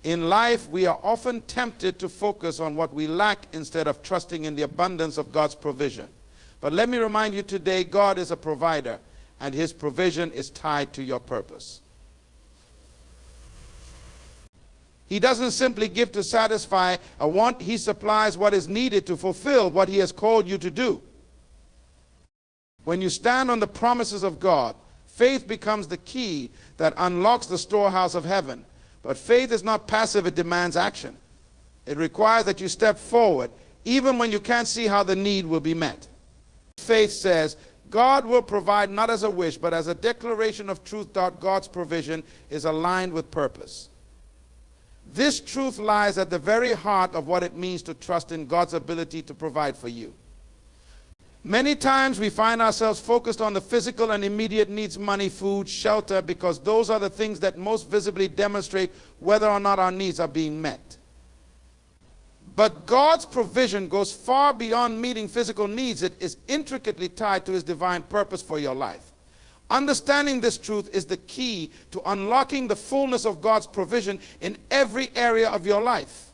In life, we are often tempted to focus on what we lack instead of trusting in the abundance of God's provision. But let me remind you today, God is a provider, and his provision is tied to your purpose. He doesn't simply give to satisfy a want. He supplies what is needed to fulfill what he has called you to do. When you stand on the promises of God, faith becomes the key that unlocks the storehouse of heaven. But faith is not passive, it demands action. It requires that you step forward, even when you can't see how the need will be met. Faith says, God will provide not as a wish, but as a declaration of truth that God's provision is aligned with purpose. This truth lies at the very heart of what it means to trust in God's ability to provide for you. Many times we find ourselves focused on the physical and immediate needs, money, food, shelter, because those are the things that most visibly demonstrate whether or not our needs are being met. But God's provision goes far beyond meeting physical needs. It is intricately tied to his divine purpose for your life. Understanding this truth is the key to unlocking the fullness of God's provision in every area of your life.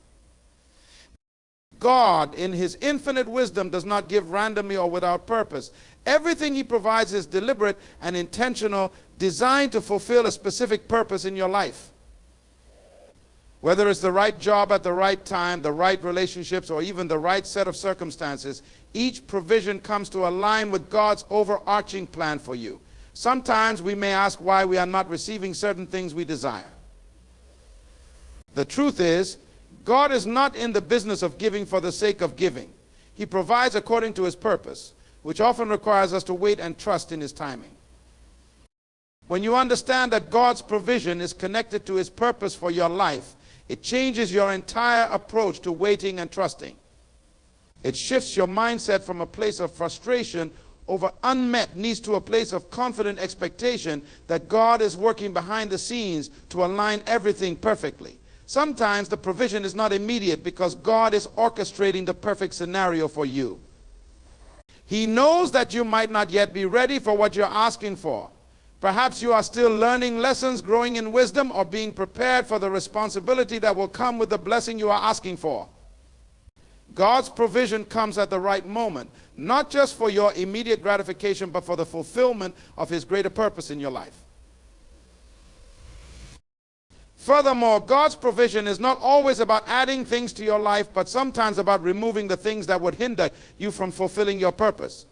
God, in his infinite wisdom, does not give randomly or without purpose. Everything he provides is deliberate and intentional, designed to fulfill a specific purpose in your life. Whether it's the right job at the right time, the right relationships, or even the right set of circumstances, each provision comes to align with God's overarching plan for you. Sometimes we may ask why we are not receiving certain things we desire. The truth is, God is not in the business of giving for the sake of giving. He provides according to his purpose, which often requires us to wait and trust in his timing. When you understand that God's provision is connected to his purpose for your life, it changes your entire approach to waiting and trusting. It shifts your mindset from a place of frustration over unmet needs to a place of confident expectation that God is working behind the scenes to align everything perfectly. Sometimes the provision is not immediate because God is orchestrating the perfect scenario for you. He knows that you might not yet be ready for what you're asking for. Perhaps you are still learning lessons, growing in wisdom, or being prepared for the responsibility that will come with the blessing you are asking for. God's provision comes at the right moment, not just for your immediate gratification, but for the fulfillment of his greater purpose in your life. Furthermore, God's provision is not always about adding things to your life, but sometimes about removing the things that would hinder you from fulfilling your purpose.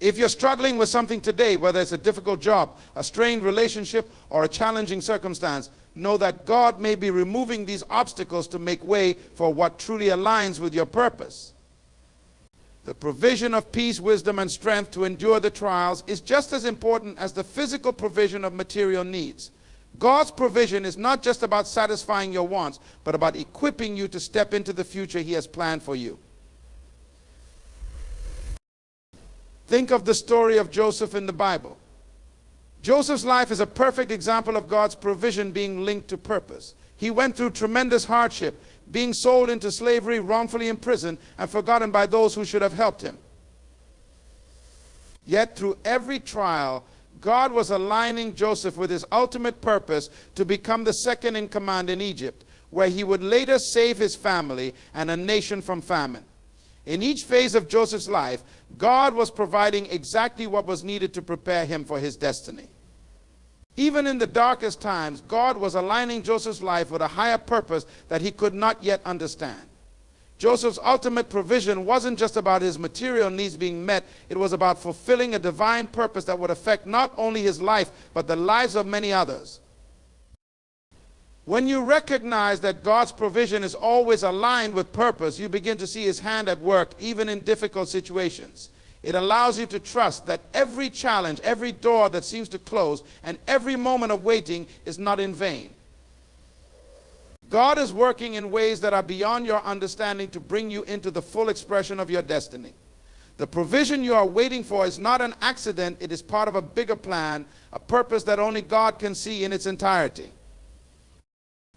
If you're struggling with something today, whether it's a difficult job, a strained relationship, or a challenging circumstance, know that God may be removing these obstacles to make way for what truly aligns with your purpose. The provision of peace, wisdom, and strength to endure the trials is just as important as the physical provision of material needs. God's provision is not just about satisfying your wants, but about equipping you to step into the future he has planned for you. Think of the story of Joseph in the Bible. Joseph's life is a perfect example of God's provision being linked to purpose. He went through tremendous hardship, being sold into slavery, wrongfully imprisoned, and forgotten by those who should have helped him. Yet through every trial, God was aligning Joseph with his ultimate purpose to become the second in command in Egypt, where he would later save his family and a nation from famine. In each phase of Joseph's life, God was providing exactly what was needed to prepare him for his destiny. Even in the darkest times, God was aligning Joseph's life with a higher purpose that he could not yet understand. Joseph's ultimate provision wasn't just about his material needs being met. It was about fulfilling a divine purpose that would affect not only his life, but the lives of many others. When you recognize that God's provision is always aligned with purpose, you begin to see his hand at work, even in difficult situations. It allows you to trust that every challenge, every door that seems to close, and every moment of waiting is not in vain. God is working in ways that are beyond your understanding to bring you into the full expression of your destiny. The provision you are waiting for is not an accident. It is part of a bigger plan, a purpose that only God can see in its entirety.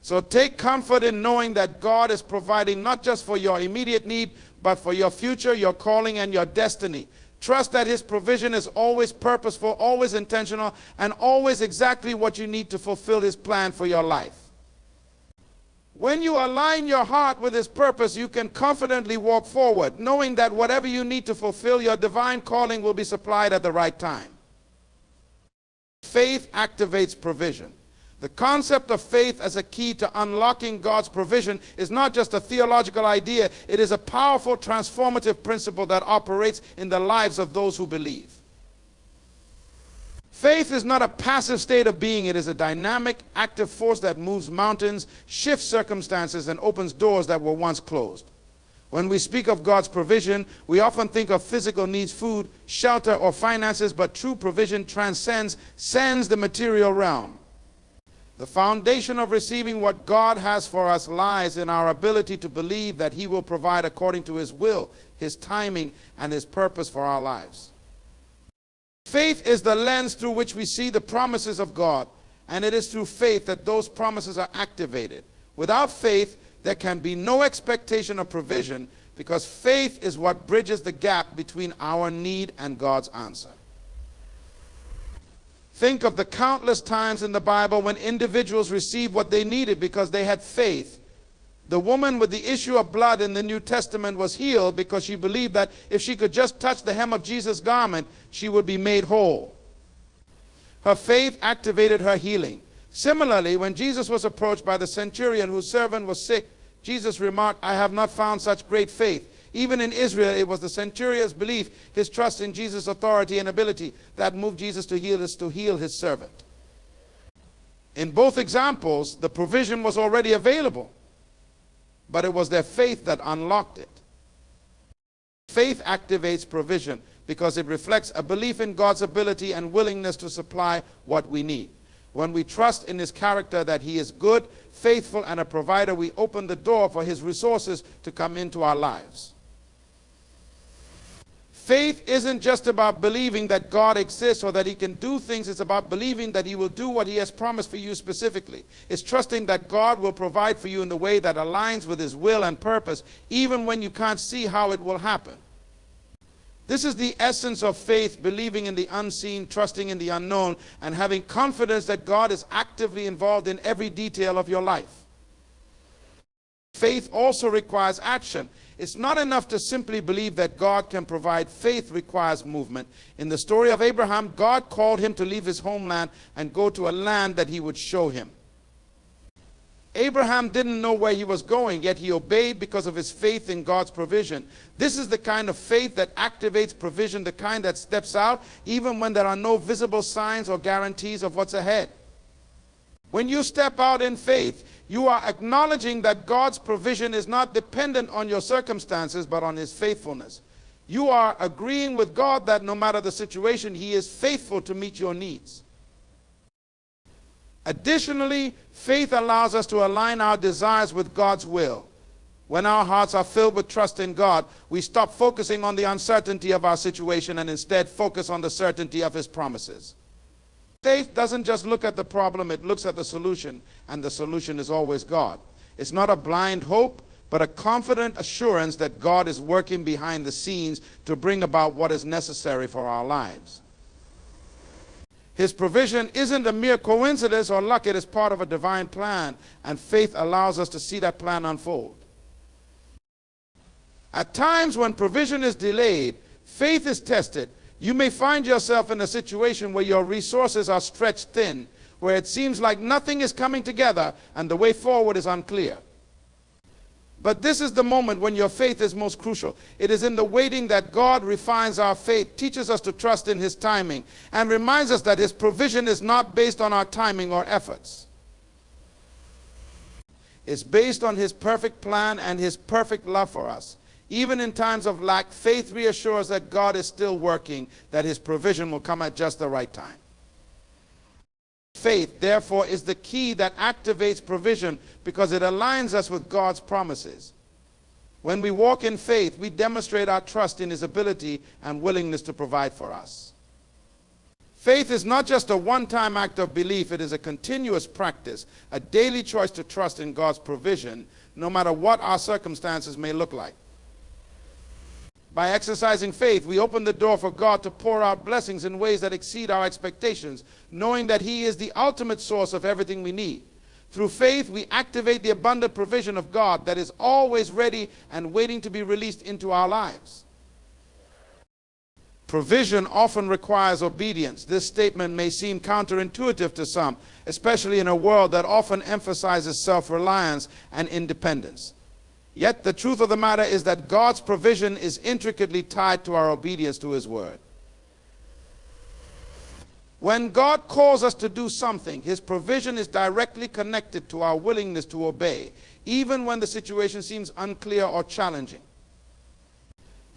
So take comfort in knowing that God is providing not just for your immediate need, but for your future, your calling, and your destiny. Trust that his provision is always purposeful, always intentional, and always exactly what you need to fulfill his plan for your life. When you align your heart with His purpose, you can confidently walk forward, knowing that whatever you need to fulfill your divine calling will be supplied at the right time. Faith activates provision. The concept of faith as a key to unlocking God's provision is not just a theological idea, it is a powerful transformative principle that operates in the lives of those who believe. Faith is not a passive state of being, it is a dynamic, active force that moves mountains, shifts circumstances, and opens doors that were once closed. When we speak of God's provision, we often think of physical needs, food, shelter, or finances, but true provision transcends the material realm. The foundation of receiving what God has for us lies in our ability to believe that He will provide according to His will, His timing, and His purpose for our lives. Faith is the lens through which we see the promises of God, and it is through faith that those promises are activated. Without faith, there can be no expectation of provision, because faith is what bridges the gap between our need and God's answer. Think of the countless times in the Bible when individuals received what they needed because they had faith. The woman with the issue of blood in the New Testament was healed because she believed that if she could just touch the hem of Jesus' garment, she would be made whole. Her faith activated her healing. Similarly, when Jesus was approached by the centurion whose servant was sick, Jesus remarked, "I have not found such great faith." Even in Israel, it was the centurion's belief, his trust in Jesus' authority and ability, that moved Jesus to heal his servant. In both examples, the provision was already available, but it was their faith that unlocked it. Faith activates provision because it reflects a belief in God's ability and willingness to supply what we need. When we trust in His character that He is good, faithful, and a provider, we open the door for His resources to come into our lives. Faith isn't just about believing that God exists or that He can do things. It's about believing that He will do what He has promised for you specifically. It's trusting that God will provide for you in the way that aligns with His will and purpose, even when you can't see how it will happen. This is the essence of faith, believing in the unseen, trusting in the unknown, and having confidence that God is actively involved in every detail of your life. Faith also requires action. It's not enough to simply believe that God can provide. Faith requires movement. In the story of Abraham, God called him to leave his homeland and go to a land that He would show him. Abraham didn't know where he was going, yet he obeyed because of his faith in God's provision. This is the kind of faith that activates provision, the kind that steps out even when there are no visible signs or guarantees of what's ahead. When you step out in faith, you are acknowledging that God's provision is not dependent on your circumstances, but on His faithfulness. You are agreeing with God that no matter the situation, He is faithful to meet your needs. Additionally, faith allows us to align our desires with God's will. When our hearts are filled with trust in God, we stop focusing on the uncertainty of our situation and instead focus on the certainty of His promises. Faith doesn't just look at the problem, it looks at the solution, and the solution is always God. It's not a blind hope, but a confident assurance that God is working behind the scenes to bring about what is necessary for our lives. His provision isn't a mere coincidence or luck, it is part of a divine plan, and faith allows us to see that plan unfold. At times when provision is delayed, faith is tested. You may find yourself in a situation where your resources are stretched thin, where it seems like nothing is coming together and the way forward is unclear. But this is the moment when your faith is most crucial. It is in the waiting that God refines our faith, teaches us to trust in His timing, and reminds us that His provision is not based on our timing or efforts. It's based on His perfect plan and His perfect love for us. Even in times of lack, faith reassures that God is still working, that His provision will come at just the right time. Faith, therefore, is the key that activates provision because it aligns us with God's promises. When we walk in faith, we demonstrate our trust in His ability and willingness to provide for us. Faith is not just a one-time act of belief, it is a continuous practice, a daily choice to trust in God's provision, no matter what our circumstances may look like. By exercising faith, we open the door for God to pour out blessings in ways that exceed our expectations, knowing that He is the ultimate source of everything we need. Through faith, we activate the abundant provision of God that is always ready and waiting to be released into our lives. Provision often requires obedience. This statement may seem counterintuitive to some, especially in a world that often emphasizes self-reliance and independence. Yet the truth of the matter is that God's provision is intricately tied to our obedience to His word. When God calls us to do something, His provision is directly connected to our willingness to obey, even when the situation seems unclear or challenging.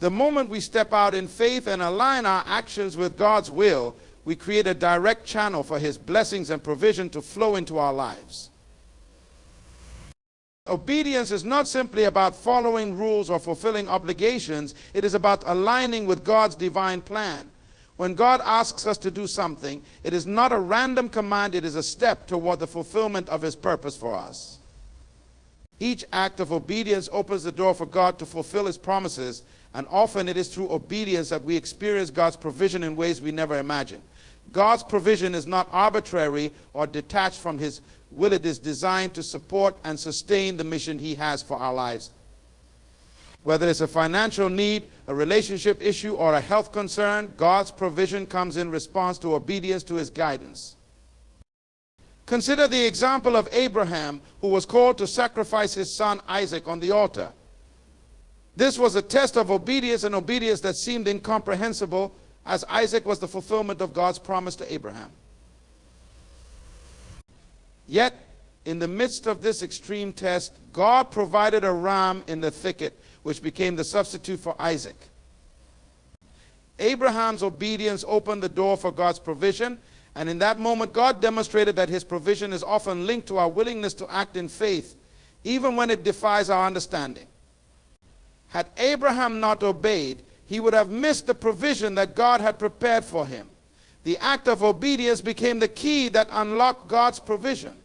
The moment we step out in faith and align our actions with God's will, we create a direct channel for His blessings and provision to flow into our lives. Obedience is not simply about following rules or fulfilling obligations. It is about aligning with God's divine plan. When God asks us to do something, it is not a random command, it is a step toward the fulfillment of His purpose for us. Each act of obedience opens the door for God to fulfill His promises, and often it is through obedience that we experience God's provision in ways we never imagined. God's provision is not arbitrary or detached from His will. It is designed to support and sustain the mission He has for our lives. Whether it's a financial need, a relationship issue, or a health concern, God's provision comes in response to obedience to His guidance. Consider the example of Abraham, who was called to sacrifice his son Isaac on the altar. This was a test of obedience, and obedience that seemed incomprehensible, as Isaac was the fulfillment of God's promise to Abraham. Yet, in the midst of this extreme test, God provided a ram in the thicket, which became the substitute for Isaac. Abraham's obedience opened the door for God's provision, and in that moment, God demonstrated that His provision is often linked to our willingness to act in faith, even when it defies our understanding. Had Abraham not obeyed, he would have missed the provision that God had prepared for him. The act of obedience became the key that unlocked God's provision.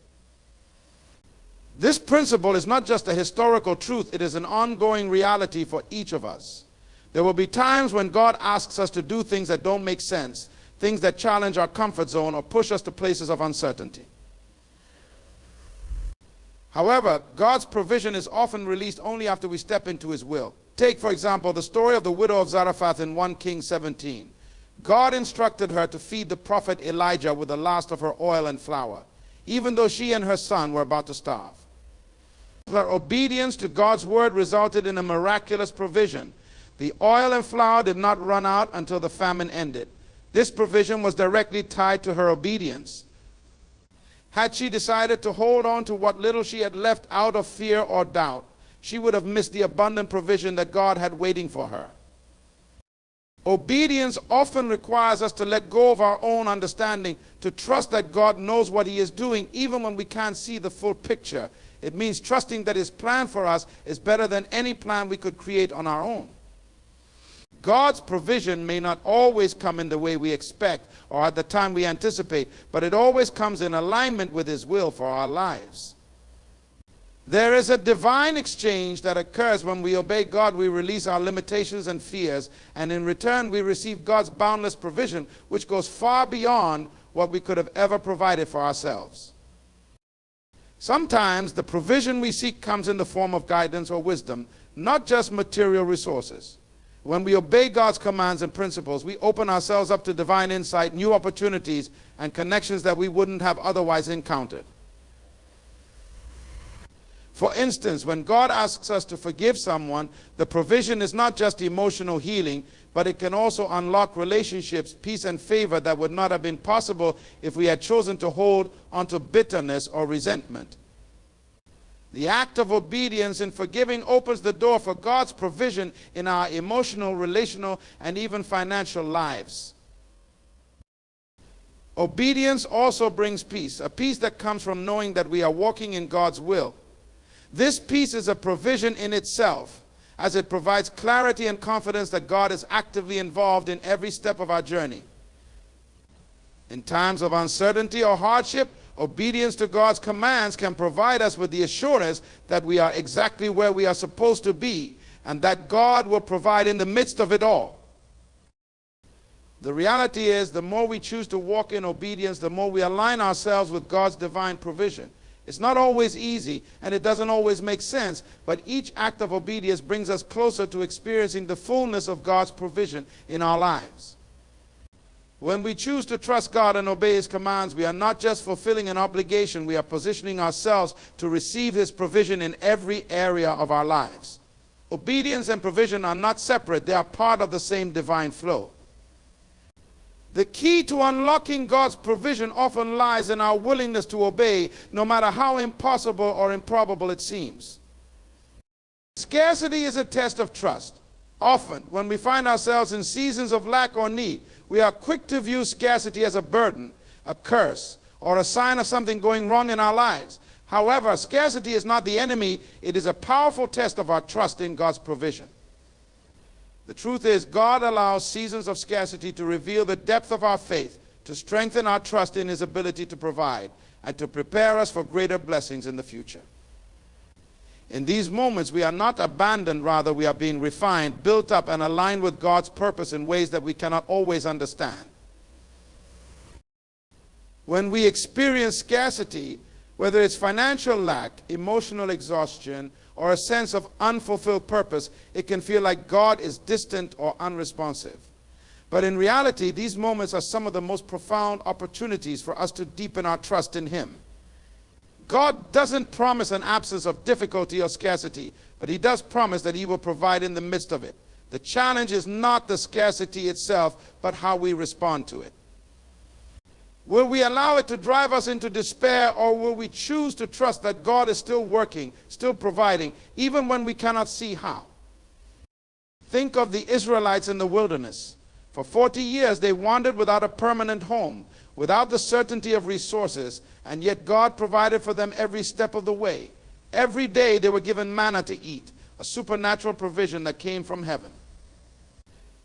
This principle is not just a historical truth, it is an ongoing reality for each of us. There will be times when God asks us to do things that don't make sense, things that challenge our comfort zone or push us to places of uncertainty. However, God's provision is often released only after we step into His will. Take, for example, the story of the widow of Zarephath in 1 Kings 17. God instructed her to feed the prophet Elijah with the last of her oil and flour, even though she and her son were about to starve. Her obedience to God's word resulted in a miraculous provision. The oil and flour did not run out until the famine ended. This provision was directly tied to her obedience. Had she decided to hold on to what little she had left out of fear or doubt, she would have missed the abundant provision that God had waiting for her. Obedience often requires us to let go of our own understanding, to trust that God knows what He is doing, even when we can't see the full picture. It means trusting that His plan for us is better than any plan we could create on our own. God's provision may not always come in the way we expect or at the time we anticipate, but it always comes in alignment with His will for our lives. There is a divine exchange that occurs when we obey God. We release our limitations and fears, and in return we receive God's boundless provision, which goes far beyond what we could have ever provided for ourselves. Sometimes the provision we seek comes in the form of guidance or wisdom, not just material resources. When we obey God's commands and principles, we open ourselves up to divine insight, new opportunities, and connections that we wouldn't have otherwise encountered. For instance, when God asks us to forgive someone, the provision is not just emotional healing, but it can also unlock relationships, peace, and favor that would not have been possible if we had chosen to hold onto bitterness or resentment. The act of obedience in forgiving opens the door for God's provision in our emotional, relational, and even financial lives. Obedience also brings peace, a peace that comes from knowing that we are walking in God's will. This peace is a provision in itself, as it provides clarity and confidence that God is actively involved in every step of our journey. In times of uncertainty or hardship, obedience to God's commands can provide us with the assurance that we are exactly where we are supposed to be, and that God will provide in the midst of it all. The reality is, the more we choose to walk in obedience, the more we align ourselves with God's divine provision. It's not always easy, and it doesn't always make sense, but each act of obedience brings us closer to experiencing the fullness of God's provision in our lives. When we choose to trust God and obey His commands, we are not just fulfilling an obligation, we are positioning ourselves to receive His provision in every area of our lives. Obedience and provision are not separate, they are part of the same divine flow. The key to unlocking God's provision often lies in our willingness to obey, no matter how impossible or improbable it seems. Scarcity is a test of trust. Often, when we find ourselves in seasons of lack or need, we are quick to view scarcity as a burden, a curse, or a sign of something going wrong in our lives. However, scarcity is not the enemy, it is a powerful test of our trust in God's provision. The truth is, God allows seasons of scarcity to reveal the depth of our faith, to strengthen our trust in His ability to provide, and to prepare us for greater blessings in the future. In these moments, we are not abandoned, rather we are being refined, built up, and aligned with God's purpose in ways that we cannot always understand. When we experience scarcity, whether it's financial lack, emotional exhaustion, or a sense of unfulfilled purpose, it can feel like God is distant or unresponsive. But in reality, these moments are some of the most profound opportunities for us to deepen our trust in Him. God doesn't promise an absence of difficulty or scarcity, but He does promise that He will provide in the midst of it. The challenge is not the scarcity itself, but how we respond to it. Will we allow it to drive us into despair, or will we choose to trust that God is still working, still providing, even when we cannot see how? Think of the Israelites in the wilderness. For 40 years they wandered without a permanent home, without the certainty of resources, and yet God provided for them every step of the way. Every day they were given manna to eat, a supernatural provision that came from heaven.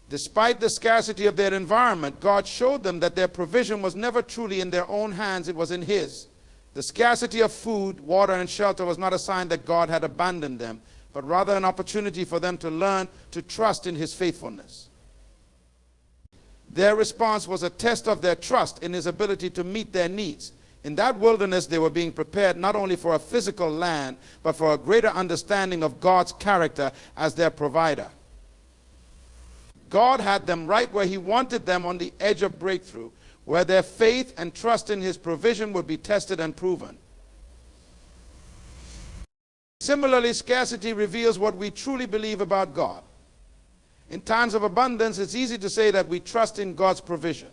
Despite the scarcity of their environment, God showed them that their provision was never truly in their own hands, it was in His. The scarcity of food, water, and shelter was not a sign that God had abandoned them, but rather an opportunity for them to learn to trust in His faithfulness. Their response was a test of their trust in His ability to meet their needs. In that wilderness, they were being prepared not only for a physical land, but for a greater understanding of God's character as their provider. God had them right where He wanted them, on the edge of breakthrough, where their faith and trust in His provision would be tested and proven. Similarly, scarcity reveals what we truly believe about God. In times of abundance, it's easy to say that we trust in God's provision.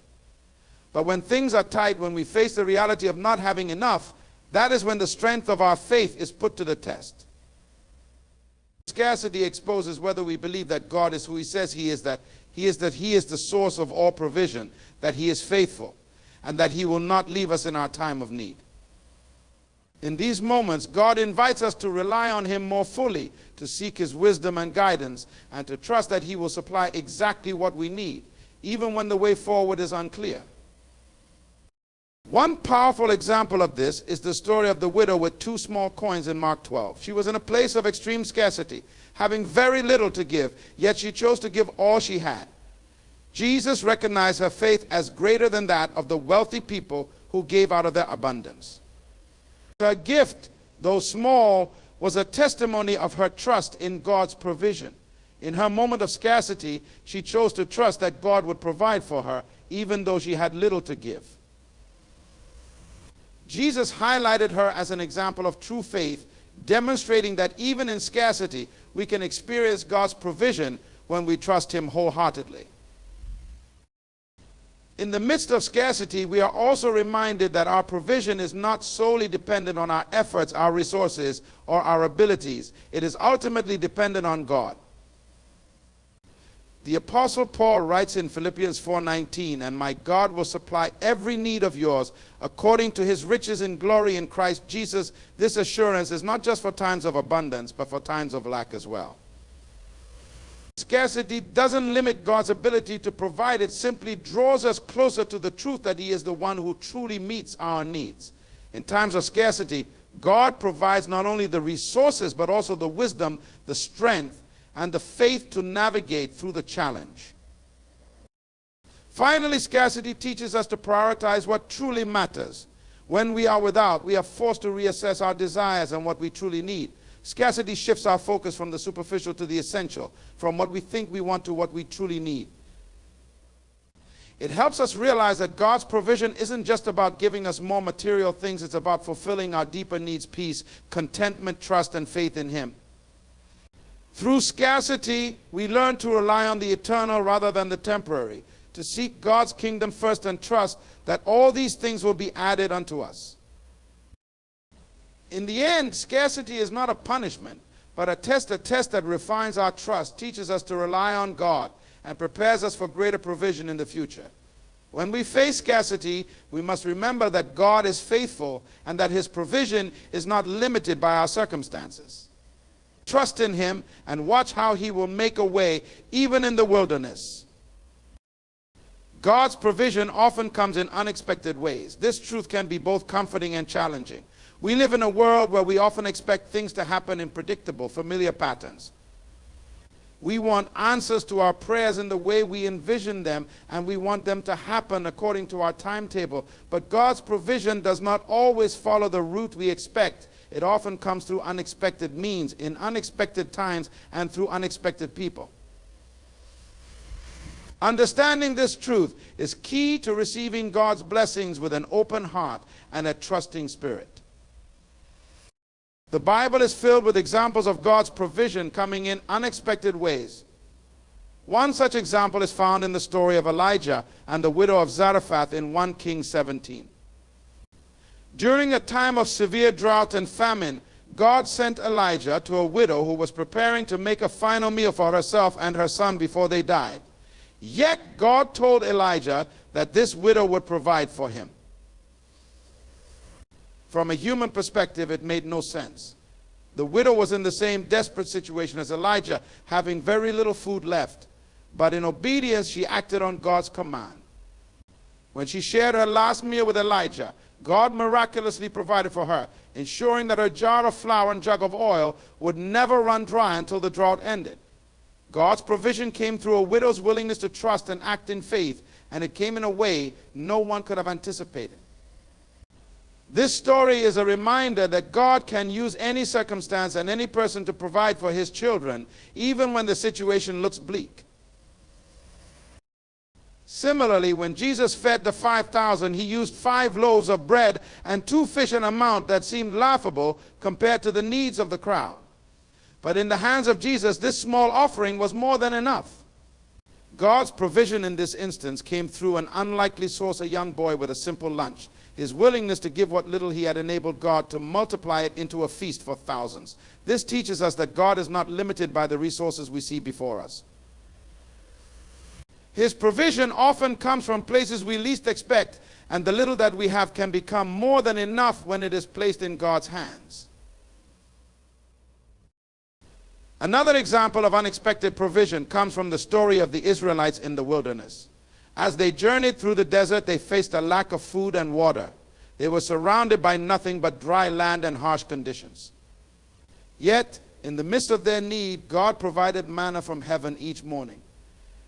But when things are tight, when we face the reality of not having enough, that is when the strength of our faith is put to the test. Scarcity exposes whether we believe that God is who He says He is, that He is the source of all provision, that He is faithful, and that He will not leave us in our time of need. In these moments, God invites us to rely on Him more fully, to seek His wisdom and guidance, and to trust that He will supply exactly what we need, even when the way forward is unclear. One powerful example of this is the story of the widow with 2 small coins in Mark 12. She was in a place of extreme scarcity, having very little to give, yet she chose to give all she had. Jesus recognized her faith as greater than that of the wealthy people who gave out of their abundance. Her gift, though small, was a testimony of her trust in God's provision. In her moment of scarcity, she chose to trust that God would provide for her, even though she had little to give. Jesus highlighted her as an example of true faith, demonstrating that even in scarcity, we can experience God's provision when we trust Him wholeheartedly. In the midst of scarcity, we are also reminded that our provision is not solely dependent on our efforts, our resources, or our abilities. It is ultimately dependent on God. The Apostle Paul writes in Philippians 4:19, "And my God will supply every need of yours according to His riches in glory in Christ Jesus." This assurance is not just for times of abundance, but for times of lack as well. Scarcity doesn't limit God's ability to provide. It simply draws us closer to the truth that He is the one who truly meets our needs. In times of scarcity, God provides not only the resources, but also the wisdom, the strength, and the faith to navigate through the challenge. Finally, scarcity teaches us to prioritize what truly matters. When we are without, we are forced to reassess our desires and what we truly need. Scarcity shifts our focus from the superficial to the essential, from what we think we want to what we truly need. It helps us realize that God's provision isn't just about giving us more material things, it's about fulfilling our deeper needs: peace, contentment, trust, and faith in Him. Through scarcity, we learn to rely on the eternal rather than the temporary, to seek God's kingdom first and trust that all these things will be added unto us. In the end, scarcity is not a punishment, but a test that refines our trust, teaches us to rely on God, and prepares us for greater provision in the future. When we face scarcity, we must remember that God is faithful and that His provision is not limited by our circumstances. Trust in Him and watch how He will make a way even in the wilderness. God's provision often comes in unexpected ways. This truth can be both comforting and challenging. We live in a world where we often expect things to happen in predictable, familiar patterns. We want answers to our prayers in the way we envision them, and we want them to happen according to our timetable. But God's provision does not always follow the route we expect. It often comes through unexpected means, in unexpected times, and through unexpected people. Understanding this truth is key to receiving God's blessings with an open heart and a trusting spirit. The Bible is filled with examples of God's provision coming in unexpected ways. One such example is found in the story of Elijah and the widow of Zarephath in 1 Kings 17. During a time of severe drought and famine, God sent Elijah to a widow who was preparing to make a final meal for herself and her son before they died. Yet God told Elijah that this widow would provide for him. From a human perspective, it made no sense. The widow was in the same desperate situation as Elijah, having very little food left. But in obedience, she acted on God's command. When she shared her last meal with Elijah, God miraculously provided for her, ensuring that her jar of flour and jug of oil would never run dry until the drought ended. God's provision came through a widow's willingness to trust and act in faith, and it came in a way no one could have anticipated. This story is a reminder that God can use any circumstance and any person to provide for His children, even when the situation looks bleak. Similarly, when Jesus fed the 5,000, He used 5 loaves of bread and 2 fish, an amount that seemed laughable compared to the needs of the crowd. But in the hands of Jesus, this small offering was more than enough. God's provision in this instance came through an unlikely source, a young boy with a simple lunch. His willingness to give what little he had enabled God to multiply it into a feast for thousands. This teaches us that God is not limited by the resources we see before us. His provision often comes from places we least expect, and the little that we have can become more than enough when it is placed in God's hands. Another example of unexpected provision comes from the story of the Israelites in the wilderness. As they journeyed through the desert, they faced a lack of food and water. They were surrounded by nothing but dry land and harsh conditions. Yet, in the midst of their need, God provided manna from heaven each morning.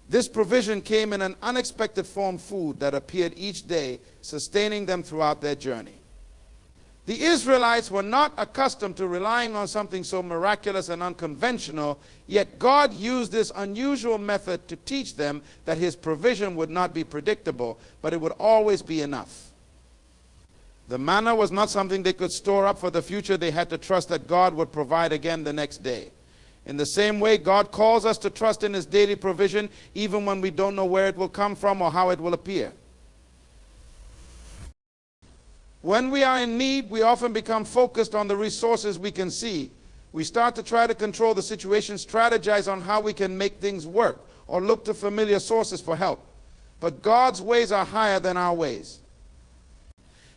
This provision came in an unexpected form, food that appeared each day, sustaining them throughout their journey. The Israelites were not accustomed to relying on something so miraculous and unconventional, yet God used this unusual method to teach them that His provision would not be predictable, but it would always be enough. The manna was not something they could store up for the future. They had to trust that God would provide again the next day. In the same way, God calls us to trust in His daily provision, even when we don't know where it will come from or how it will appear. When we are in need, we often become focused on the resources we can see. We start to try to control the situation, strategize on how we can make things work, or look to familiar sources for help. But God's ways are higher than our ways.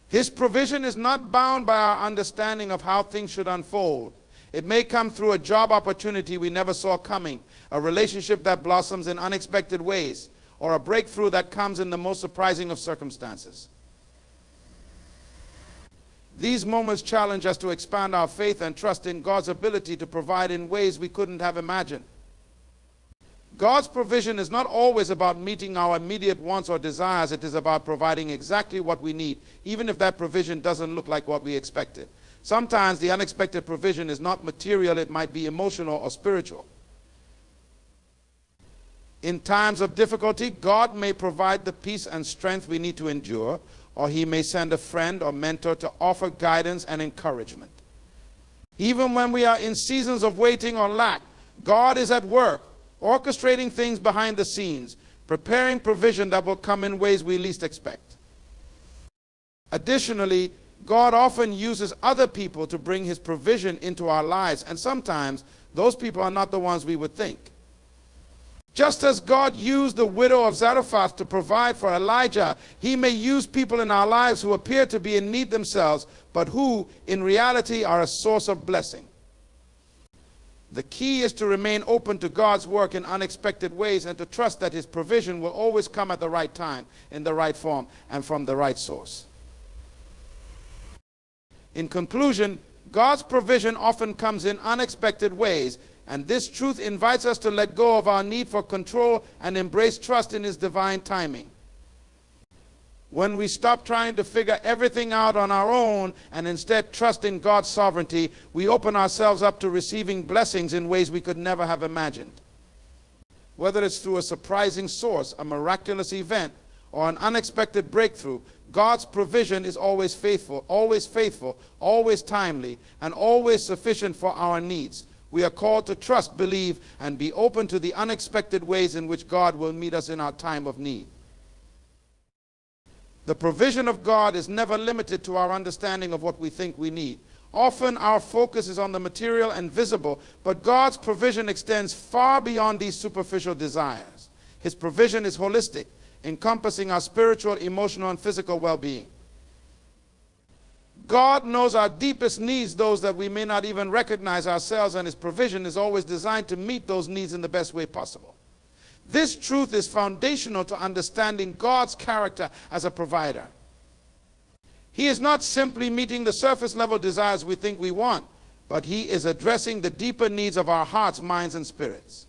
His provision is not bound by our understanding of how things should unfold. It may come through a job opportunity we never saw coming, a relationship that blossoms in unexpected ways, or a breakthrough that comes in the most surprising of circumstances. These moments challenge us to expand our faith and trust in God's ability to provide in ways we couldn't have imagined. God's provision is not always about meeting our immediate wants or desires. It is about providing exactly what we need, even if that provision doesn't look like what we expected. Sometimes the unexpected provision is not material, it might be emotional or spiritual. In times of difficulty, God may provide the peace and strength we need to endure, or he may send a friend or mentor to offer guidance and encouragement. Even when we are in seasons of waiting or lack, God is at work, orchestrating things behind the scenes, preparing provision that will come in ways we least expect. Additionally, God often uses other people to bring his provision into our lives, and sometimes those people are not the ones we would think. Just as God used the widow of Zarephath to provide for Elijah, he may use people in our lives who appear to be in need themselves, but who, in reality, are a source of blessing. The key is to remain open to God's work in unexpected ways and to trust that his provision will always come at the right time, in the right form, and from the right source. In conclusion, God's provision often comes in unexpected ways, and this truth invites us to let go of our need for control and embrace trust in his divine timing. When we stop trying to figure everything out on our own and instead trust in God's sovereignty, we open ourselves up to receiving blessings in ways we could never have imagined. Whether it's through a surprising source, a miraculous event, or an unexpected breakthrough, God's provision is always faithful, always timely, and always sufficient for our needs. We are called to trust, believe, and be open to the unexpected ways in which God will meet us in our time of need. The provision of God is never limited to our understanding of what we think we need. Often our focus is on the material and visible, but God's provision extends far beyond these superficial desires. His provision is holistic, encompassing our spiritual, emotional, and physical well-being. God knows our deepest needs, those that we may not even recognize ourselves, and his provision is always designed to meet those needs in the best way possible. This truth is foundational to understanding God's character as a provider. He is not simply meeting the surface level desires we think we want, but he is addressing the deeper needs of our hearts, minds, and spirits.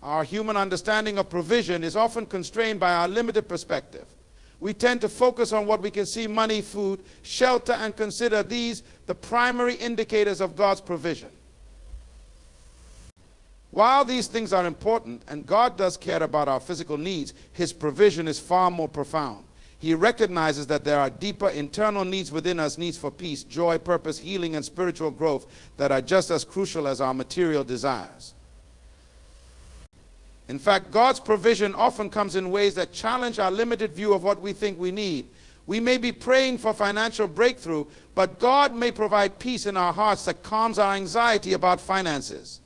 Our human understanding of provision is often constrained by our limited perspective. We tend to focus on what we can see: money, food, shelter, and consider these the primary indicators of God's provision. While these things are important, and God does care about our physical needs, his provision is far more profound. He recognizes that there are deeper internal needs within us, needs for peace, joy, purpose, healing, and spiritual growth that are just as crucial as our material desires. In fact, God's provision often comes in ways that challenge our limited view of what we think we need. We may be praying for financial breakthrough, but God may provide peace in our hearts that calms our anxiety about finances.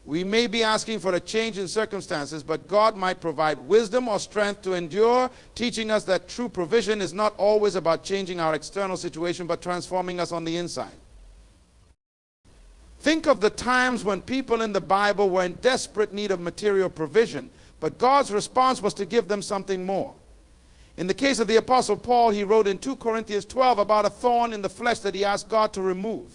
We may be asking for a change in circumstances, but God might provide wisdom or strength to endure, teaching us that true provision is not always about changing our external situation, but transforming us on the inside. Think of the times when people in the Bible were in desperate need of material provision, but God's response was to give them something more. In the case of the Apostle Paul, he wrote in 2 Corinthians 12 about a thorn in the flesh that he asked God to remove.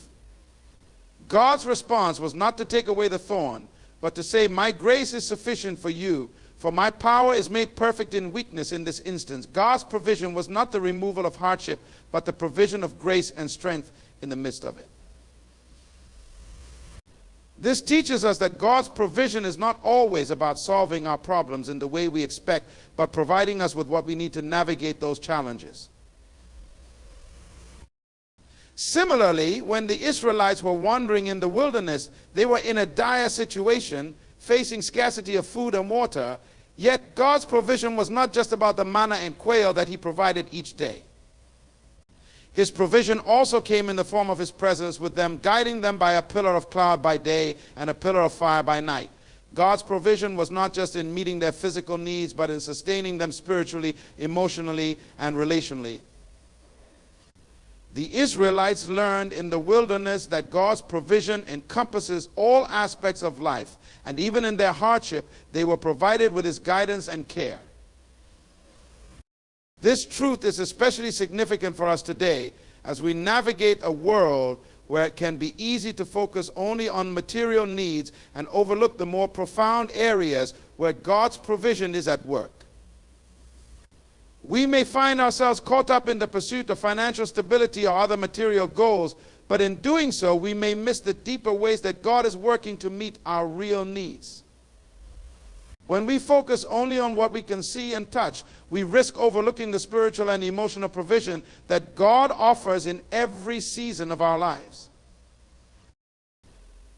God's response was not to take away the thorn, but to say, "My grace is sufficient for you, for my power is made perfect in weakness." In this instance, God's provision was not the removal of hardship, but the provision of grace and strength in the midst of it. This teaches us that God's provision is not always about solving our problems in the way we expect, but providing us with what we need to navigate those challenges. Similarly, when the Israelites were wandering in the wilderness, they were in a dire situation, facing scarcity of food and water, yet God's provision was not just about the manna and quail that he provided each day. His provision also came in the form of his presence with them, guiding them by a pillar of cloud by day and a pillar of fire by night. God's provision was not just in meeting their physical needs, but in sustaining them spiritually, emotionally, and relationally. The Israelites learned in the wilderness that God's provision encompasses all aspects of life, and even in their hardship, they were provided with his guidance and care. This truth is especially significant for us today as we navigate a world where it can be easy to focus only on material needs and overlook the more profound areas where God's provision is at work. We may find ourselves caught up in the pursuit of financial stability or other material goals, but in doing so, we may miss the deeper ways that God is working to meet our real needs. When we focus only on what we can see and touch, we risk overlooking the spiritual and emotional provision that God offers in every season of our lives.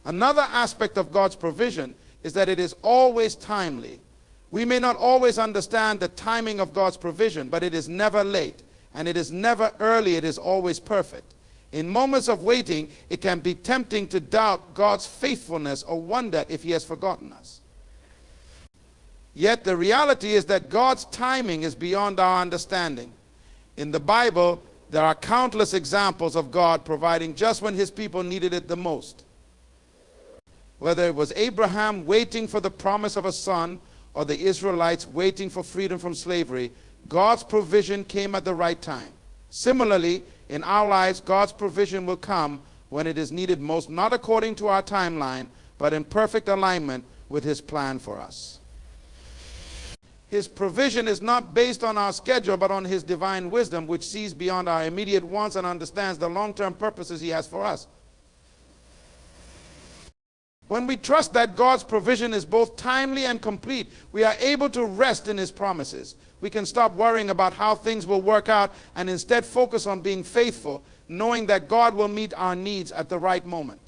Another aspect of God's provision is that it is always timely. We may not always understand the timing of God's provision, but it is never late, and it is never early, it is always perfect. In moments of waiting, it can be tempting to doubt God's faithfulness or wonder if He has forgotten us. Yet the reality is that God's timing is beyond our understanding. In the Bible, there are countless examples of God providing just when His people needed it the most. Whether it was Abraham waiting for the promise of a son, or the Israelites waiting for freedom from slavery, God's provision came at the right time. Similarly, in our lives, God's provision will come when it is needed most, not according to our timeline, but in perfect alignment with His plan for us. His provision is not based on our schedule, but on His divine wisdom, which sees beyond our immediate wants and understands the long-term purposes He has for us. When we trust that God's provision is both timely and complete, we are able to rest in His promises. We can stop worrying about how things will work out and instead focus on being faithful, knowing that God will meet our needs at the right moment.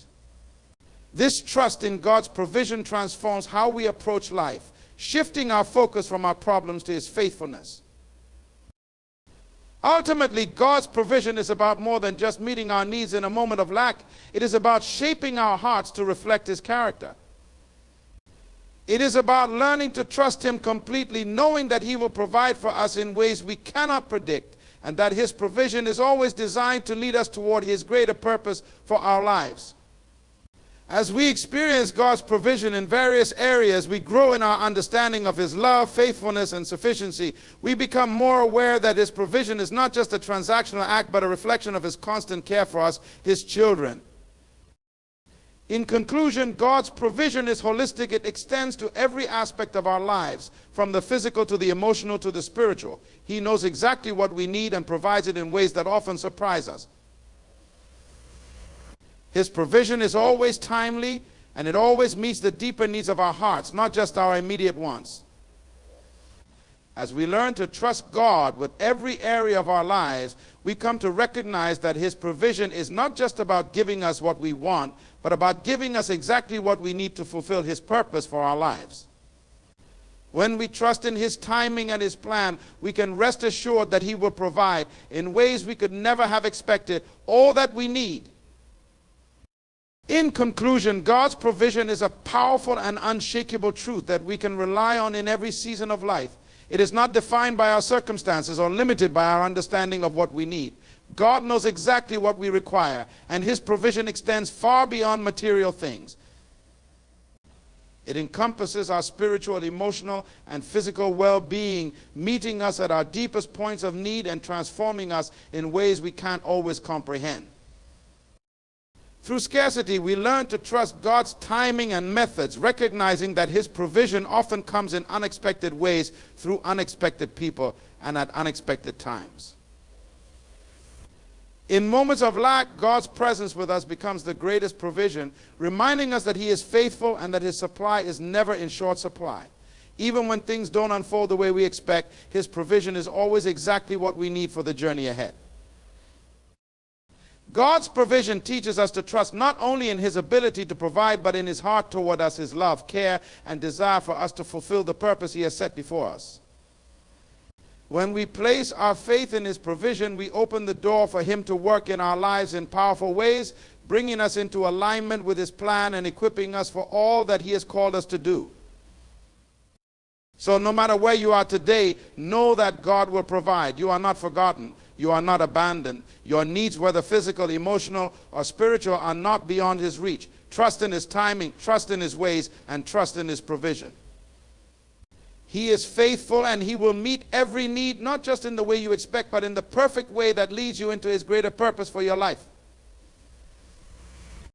This trust in God's provision transforms how we approach life, shifting our focus from our problems to His faithfulness. Ultimately, God's provision is about more than just meeting our needs in a moment of lack. It is about shaping our hearts to reflect His character. It is about learning to trust Him completely, knowing that He will provide for us in ways we cannot predict, and that His provision is always designed to lead us toward His greater purpose for our lives. As we experience God's provision in various areas, we grow in our understanding of His love, faithfulness, and sufficiency. We become more aware that His provision is not just a transactional act, but a reflection of His constant care for us, His children. In conclusion, God's provision is holistic. It extends to every aspect of our lives, from the physical to the emotional to the spiritual. He knows exactly what we need and provides it in ways that often surprise us. His provision is always timely, and it always meets the deeper needs of our hearts, not just our immediate wants. As we learn to trust God with every area of our lives, we come to recognize that His provision is not just about giving us what we want, but about giving us exactly what we need to fulfill His purpose for our lives. When we trust in His timing and His plan, we can rest assured that He will provide in ways we could never have expected all that we need. In conclusion, God's provision is a powerful and unshakable truth that we can rely on in every season of life. It is not defined by our circumstances or limited by our understanding of what we need. God knows exactly what we require, and His provision extends far beyond material things. It encompasses our spiritual, emotional, and physical well-being, meeting us at our deepest points of need and transforming us in ways we can't always comprehend. Through scarcity, we learn to trust God's timing and methods, recognizing that His provision often comes in unexpected ways through unexpected people and at unexpected times. In moments of lack, God's presence with us becomes the greatest provision, reminding us that He is faithful and that His supply is never in short supply. Even when things don't unfold the way we expect, His provision is always exactly what we need for the journey ahead. God's provision teaches us to trust not only in His ability to provide, but in His heart toward us, His love, care, and desire for us to fulfill the purpose He has set before us. When we place our faith in His provision, we open the door for Him to work in our lives in powerful ways, bringing us into alignment with His plan and equipping us for all that He has called us to do. So no matter where you are today, know that God will provide. You are not forgotten. You are not abandoned. Your needs, whether physical, emotional, or spiritual, are not beyond His reach. Trust in His timing, trust in His ways, and trust in His provision. He is faithful, and He will meet every need, not just in the way you expect, but in the perfect way that leads you into His greater purpose for your life.